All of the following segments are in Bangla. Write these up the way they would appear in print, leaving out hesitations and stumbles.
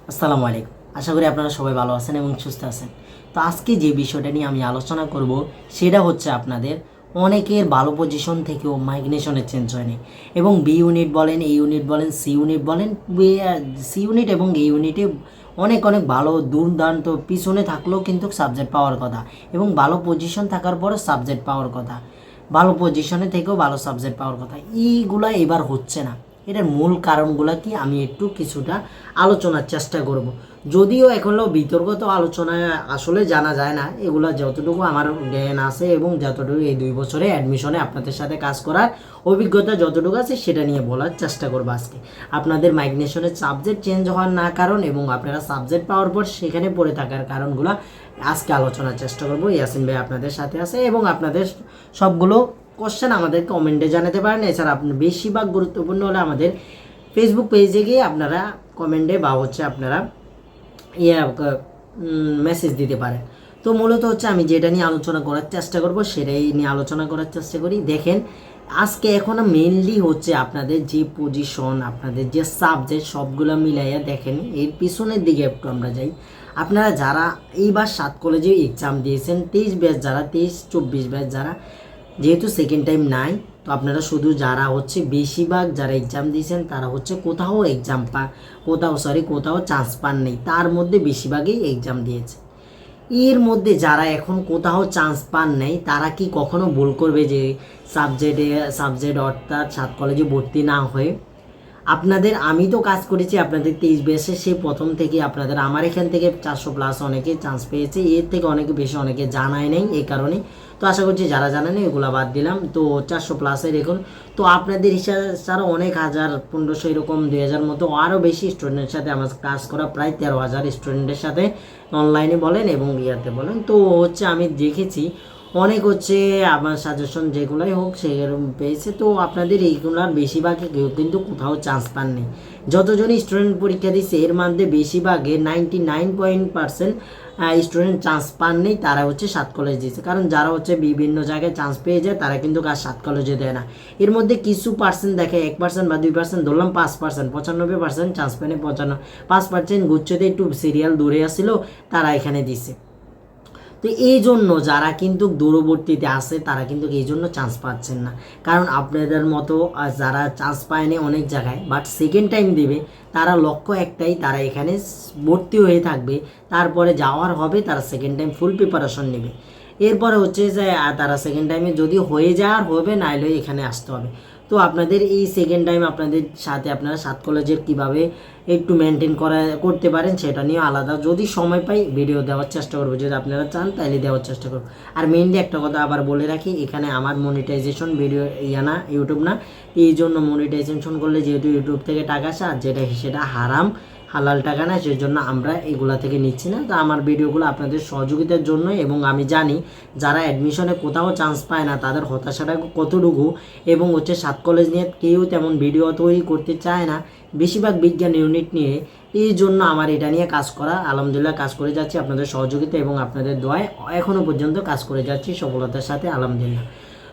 আসসালামু আলাইকুম। আশা করি আপনারা সবাই ভালো আছেন এবং সুস্থ আছেন। তো আজকে যে বিষয়টা নিয়ে আমি আলোচনা করব সেটা হচ্ছে আপনাদের অনেকের ভালো পজিশন থেকেও মাইগ্রেশনে চেঞ্জ হয়নি এবং বি ইউনিট বলেন, এ ইউনিট বলেন, সি ইউনিট বলেন, সি ইউনিট এবং এ ইউনিটে অনেক অনেক ভালো দুর্দান্ত পিছনে থাকলেও কিন্তু সাবজেক্ট পাওয়ার কথা এবং ভালো পজিশন থাকার পরে সাবজেক্ট পাওয়ার কথা, ভালো পজিশনে থেকেও ভালো সাবজেক্ট পাওয়ার কথা, এইগুলা এবার হচ্ছে না। এটার মূল কারণগুলো কি আমি একটু কিছুটা আলোচনার চেষ্টা করব। যদিও এখনও বিতর্কত আলোচনায় আসলে জানা যায় না, এগুলো যতটুকু আমার জ্ঞান আছে এবং যতটুকু এই 2 বছরে অ্যাডমিশনে আপনাদের সাথে কাজ করার অভিজ্ঞতা যতটুকু আছে সেটা নিয়ে বলার চেষ্টা করবো আজকে। আপনাদের মাইগ্রেশনের সাবজেক্ট চেঞ্জ হওয়ার না কারণ এবং আপনারা সাবজেক্ট পাওয়ার পর সেখানে পড়ে থাকার কারণগুলো আজকে আলোচনার চেষ্টা করবো। ইয়াসিন ভাই আপনাদের সাথে আছে এবং আপনাদের সবগুলো কোশ্চেন আমাদের কমেন্টে জানাতে পারেন। এছাড়া আপনি বেশিরভাগ গুরুত্বপূর্ণ হলে আমাদের ফেসবুক পেজে গিয়ে আপনারা কমেন্টে বা আপনারা মেসেজ দিতে পারেন। তো মূলত আমি যেটা নিয়ে আলোচনা করার চেষ্টা করব সেটাই নিয়ে আলোচনা করার চেষ্টা করি। দেখেন, আজকে এখন মেইনলি আপনাদের যে পজিশন, আপনাদের যে সাবজেক্ট সবগুলো মিলাইয়া দেখেন এর পিছনের দিকে একটু আমরা যাই। আপনারা যারা এইবার 7 কলেজে এক্সাম দিয়েছেন, 23 ব্যাচ যারা, 23-24 ব্যাচ যারা, যেহেতু সেকেন্ড টাইম নাই, তো আপনারা শুধু যারা বেশিরভাগ যারা এক্সাম দিয়েছেন তারা কোথাও এক্সাম কোথাও চান্স পান নেই, তার মধ্যে বেশিরভাগই এক্সাম দিয়েছে। এর মধ্যে যারা এখন কোথাও চান্স পান নাই তারা কি কখনো ভুল করবে যে সাবজেক্ট অর্থাৎ 7 কলেজে ভর্তি না হয়ে? আপনাদের আমি তো কাজ করেছি আপনাদের 23 ব্যাচে, সেই প্রথম থেকে আপনাদের আমার এখান থেকে 400+ অনেকে চান্স পেয়েছে, এর থেকে অনেকে বেশি অনেকে জানায় নেই এই কারণে। তো আশা করছি যারা জানে না এগুলো বাদ দিলাম। তো 400+এর এখন তো আপনাদের হিসাবে ছাড়া অনেক 1000-1500 এরকম 2000 মতো আরও বেশি স্টুডেন্টের সাথে আমার কাজ করা, প্রায় 13,000 স্টুডেন্টের সাথে অনলাইনে বলেন এবং ইয়াতে বলেন। তো আমি দেখেছি অনেক আমার সাজেশন যেগুলোই হোক সেরকম পেয়েছে। তো আপনাদের এইগুলোর বেশিরভাগই কেউ কিন্তু কোথাও চান্স পাননি। যতজনই স্টুডেন্ট পরীক্ষা দিচ্ছে এর মধ্যে বেশিরভাগে 99% স্টুডেন্ট চান্স পাননি, তারা 7 কলেজ দিচ্ছে। কারণ যারা বিভিন্ন জায়গায় চান্স পেয়ে যায় তারা কিন্তু 7 কলেজে দেয় না। এর মধ্যে কিছু পার্সেন্ট দেখে 1% বা 2%, ধরলাম 5%, 95% চান্স পায়নি, 5% গুচ্ছতে একটু সিরিয়াল দূরে আসছিল তারা এখানে দিচ্ছে। তো এই জন্য যারা কিন্তু দূরবর্তীতে আসে তারা কিন্তু এই জন্য চান্স পাচ্ছেন না। কারণ আপনাদের মতো যারা চান্স পায়নি অনেক জায়গায় বাট সেকেন্ড টাইম দেবে, তারা লক্ষ্য একটাই, তারা এখানে ভর্তি হয়ে থাকবে, তারপরে যাওয়ার হবে, তারা সেকেন্ড টাইম ফুল প্রিপারেশন নেবে। এরপরে যে তারা সেকেন্ড টাইমে যদি হয়ে যাওয়ার হবে, নাইলে এখানে আসতে হবে। তো আপনাদের এই সেকেন্ড টাইম আপনাদের সাথে আপনারা 7 কলেজের কীভাবে একটু মেনটেন করতে পারেন সেটা নিয়ে আলাদা যদি সময় পাই ভিডিও দেওয়ার চেষ্টা করবো, যদি আপনারা চান তাহলে দেওয়ার চেষ্টা করবো। আর মেইনলি একটা কথা আবার বলে রাখি, এখানে আমার মনিটাইজেশন ভিডিও না, ইউটিউব না, এই জন্য মনিটাইজেশন করলে যেহেতু ইউটিউব থেকে টাকা আসে আর সেটা হারাম, হালাল টাকা না, সেই জন্য আমরা এগুলা থেকে নিচ্ছি না। তো আমার ভিডিওগুলো আপনাদের সহযোগিতার জন্য, এবং আমি জানি যারা অ্যাডমিশনে কোথাও চান্স পায় না তাদের হতাশাটা কতটুকু, এবং 7 কলেজ নিয়ে কেউ তেমন ভিডিও তৈরি করতে চায় না, বেশিরভাগ বিজ্ঞান ইউনিট নিয়ে। এই জন্য আমার এটা নিয়ে কাজ করা, আলহামদুলিল্লাহ কাজ করে যাচ্ছি আপনাদের সহযোগিতা এবং আপনাদের দোয়ায় এখনও পর্যন্ত কাজ করে যাচ্ছি সফলতার সাথে, আলহামদুলিল্লাহ।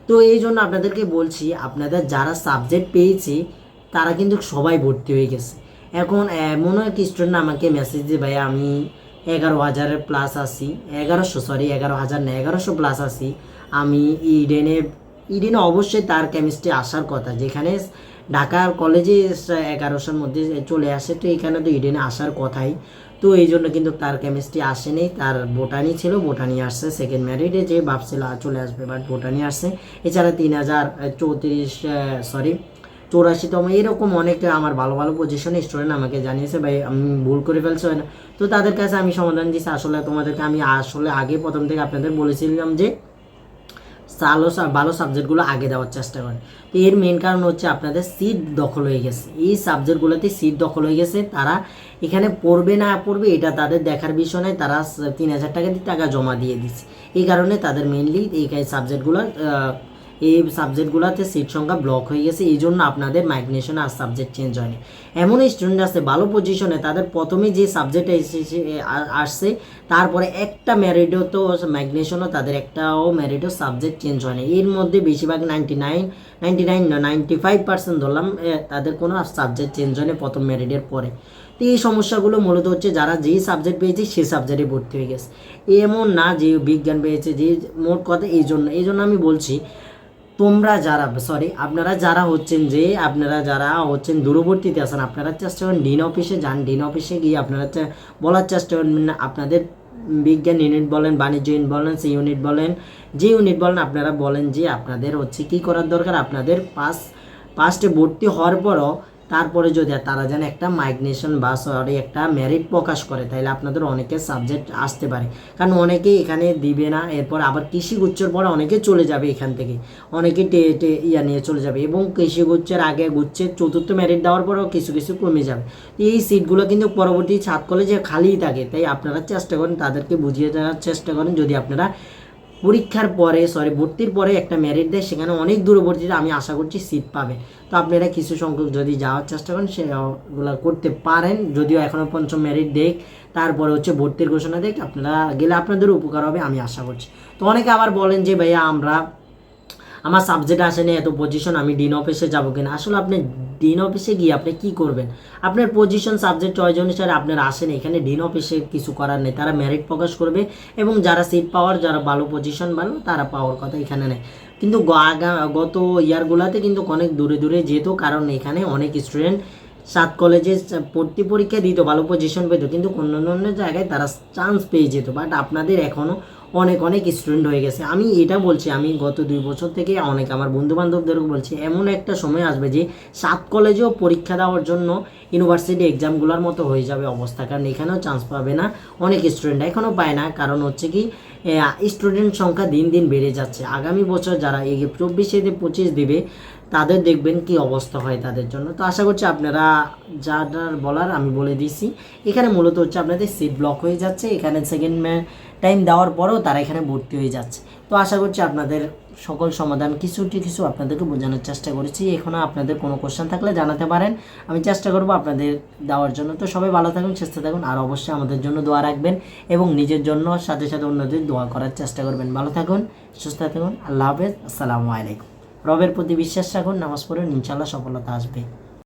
তো এই জন্য আপনাদেরকে বলছি, আপনাদের যারা সাবজেক্ট পেয়েছে তারা কিন্তু সবাই ভর্তি হয়ে গেছে। এখন এমনও এক স্টুডেন্ট আমাকে মেসেজ দিয়ে, ভাই আমি 11,000 প্লাস আসি, 11,000 না 1100+ আসি, আমি ইডেনে অবশ্যই তার কেমিস্ট্রি আসার কথা, যেখানে ঢাকার কলেজে 1100-র মধ্যে চলে আসে, তো এখানে তো ইডেনে আসার কথাই। তো এই জন্য কিন্তু তার কেমিস্ট্রি আসেনি, তার বোটানি ছিল, বোটানি আসছে সেকেন্ড মেরিটে, যে ভাবছিল চলে আসবে বাট বোটানি আসছে। এছাড়া 3084তম এরকম অনেকে আমার ভালো ভালো পজিশনে স্টুডেন্ট আমাকে জানিয়েছে, ভাই আমি ভুল করে ফেলছি হয় না। তো তাদের কাছে আমি সমাধান দিচ্ছি, আসলে তোমাদেরকে আমি আগে প্রথম থেকে আপনাদের বলেছিলাম যে ভালো সাবজেক্টগুলো আগে দেওয়ার চেষ্টা করেন। তো এর মেন কারণ আপনাদের সিট দখল হয়ে গেছে, এই সাবজেক্টগুলোতে সিট দখল হয়ে গেছে। তারা এখানে পড়বে না পড়বে এটা তাদের দেখার বিষয় নয়, তারা 3,000 টাকা দিয়ে টাকা জমা দিয়ে দিচ্ছে। এই কারণে তাদের মেনলি এই সাবজেক্টগুলোতে সিট সংখ্যা ব্লক হয়ে গেছে, এই জন্য আপনাদের মাইগ্রেশনে আর সাবজেক্ট চেঞ্জ হয়নি। এমন স্টুডেন্ট আছে ভালো পজিশনে, তাদের প্রথমে যে সাবজেক্ট আসছে তারপরে একটা মেরিটও তো মাইগ্রেশনও তাদের একটাও মেরিটও সাবজেক্ট চেঞ্জ হয়নি। এর মধ্যে বেশিরভাগ 95% ধরলাম তাদের কোনো সাবজেক্ট চেঞ্জ হয়নি প্রথম মেরিটের পরে। তো তো এই সমস্যাগুলো মূলত হচ্ছে যারা যেই সাবজেক্ট পেয়েছে সেই সাবজেক্টে ভর্তি হয়ে গেছে, এমন না যে বিজ্ঞান পেয়েছে, যে মোট কথা এই জন্য আমি বলছি তোমরা যারা আপনারা যারা হচ্ছেন দূরবর্তীতে আছেন, আপনারা চেষ্টা করেন ডিন অফিসে যান, ডিন অফিসে গিয়ে আপনারা বলার চেষ্টা করবেন আপনাদের বিজ্ঞান ইউনিট বলেন, বাণিজ্য ইউনিট বলেন, সেই ইউনিট বলেন, যে ইউনিট বলেন, আপনারা বলেন যে আপনাদের হচ্ছে কী করার দরকার, আপনাদের পাস্টে ভর্তি হওয়ার পরও তারপরে যদি তারা যেন একটা মাইগ্রেশন বা একটা মেরিট প্রকাশ করে, তাহলে আপনাদের অনেকের সাবজেক্ট আসতে পারে। কারণ অনেকেই এখানে দিবে না, এরপর আবার কৃষিগুচ্ছের পরে অনেকে চলে যাবে এখান থেকে, অনেকে নিয়ে চলে যাবে, এবং কৃষিগুচ্ছের আগে গুচ্ছের চতুর্থ মেরিট দেওয়ার পরেও কিছু কিছু কমে যাবে। এই সিটগুলো কিন্তু পরবর্তী ছাত্র কলেজে খালিই থাকে, তাই আপনারা চেষ্টা করেন তাদেরকে বুঝিয়ে দেওয়ার চেষ্টা করেন। যদি আপনারা পরীক্ষার পরে ভর্তির পরে একটা মেরিট দেয়, সেখানে অনেক দূরবর্তীতে আমি আশা করছি সিট পাবে। তো আপনারা কিছু সংখ্যক যদি যাওয়ার চেষ্টা করেন সেগুলো করতে পারেন, যদিও এখনও পঞ্চম মেরিট দেখ, তারপরে হচ্ছে ভর্তির ঘোষণা দেখ, আপনারা গেলে আপনাদের উপকার হবে আমি আশা করছি। তো অনেকে আবার বলেন যে ভাইয়া আমার সাবজেক্ট আসেনি, এত পজিশন, আমি ডিন অফিসে যাবো কিনা। আসলে আপনি ডিন অফিসে গিয়ে আপনি কী করবেন, আপনার পজিশন সাবজেক্ট চয়েস অনুসারে আপনার আসেন, এখানে ডিন অফিসে কিছু করার নেই, তারা মেরিট প্রকাশ করবে, এবং যারা সিট পাওয়ার, যারা ভালো পজিশন ভালো, তারা পাওয়ার কথা এখানে নেই। কিন্তু গত ইয়ারগুলোতে কিন্তু অনেক দূরে দূরে যেত, কারণ এখানে অনেক স্টুডেন্ট সাত কলেজে ভর্তি পরীক্ষা দিত, ভালো পজিশন পেত, কিন্তু অন্য জায়গায় তারা চান্স পেয়ে যেত। বাট আপনাদের এখনও অনেক স্টুডেন্ট হয়ে গেছে। আমি এটা বলছি, আমি গত 2 বছর থেকে অনেক আমার বন্ধুবান্ধবদেরও বলছি, এমন একটা সময় আসবে যে সাত কলেজেও পরীক্ষা দেওয়ার জন্য ইউনিভার্সিটি এক্সামগুলোর মতো হয়ে যাবে অবস্থা, কারণ এখানেও চান্স পাবে না, অনেক স্টুডেন্ট এখনও পায় না। কারণ হচ্ছে কি স্টুডেন্ট সংখ্যা দিন দিন বেড়ে যাচ্ছে। আগামী বছর যারা এই 24-25 দিবে, তাদের দেখবেন কি অবস্থা হয় তাদের জন্য। তো আশা করছি আপনারা যা বলার আমি বলে দিয়েছি। এখানে মূলত হচ্ছে আপনাদের সিট ব্লক হয়ে যাচ্ছে, এখানে সেকেন্ড টাইম দেওয়ার পরেও তারা এখানে ভর্তি হয়ে যাচ্ছে। তো আশা করছি আপনাদের সকল সমাধান কিছু আপনাদেরকে বোঝানোর চেষ্টা করেছি। এখনও আপনাদের কোনো কোশ্চেন থাকলে জানাতে পারেন, আমি চেষ্টা করব আপনাদের দেওয়ার জন্য। তো সবাই ভালো থাকুন, সুস্থ থাকুন, আর অবশ্যই আমাদের জন্য দোয়া রাখবেন, এবং নিজের জন্য সাথে সাথে অন্যদের দোয়া করার চেষ্টা করবেন। ভালো থাকুন, সুস্থ থাকুন, আল্লাহ হাফেজ, আসসালামু আলাইকুম। রবের প্রতি বিশ্বাস রাখুন, নামাজ পড়ুন, ইনশাল্লাহ সফলতা আসবে।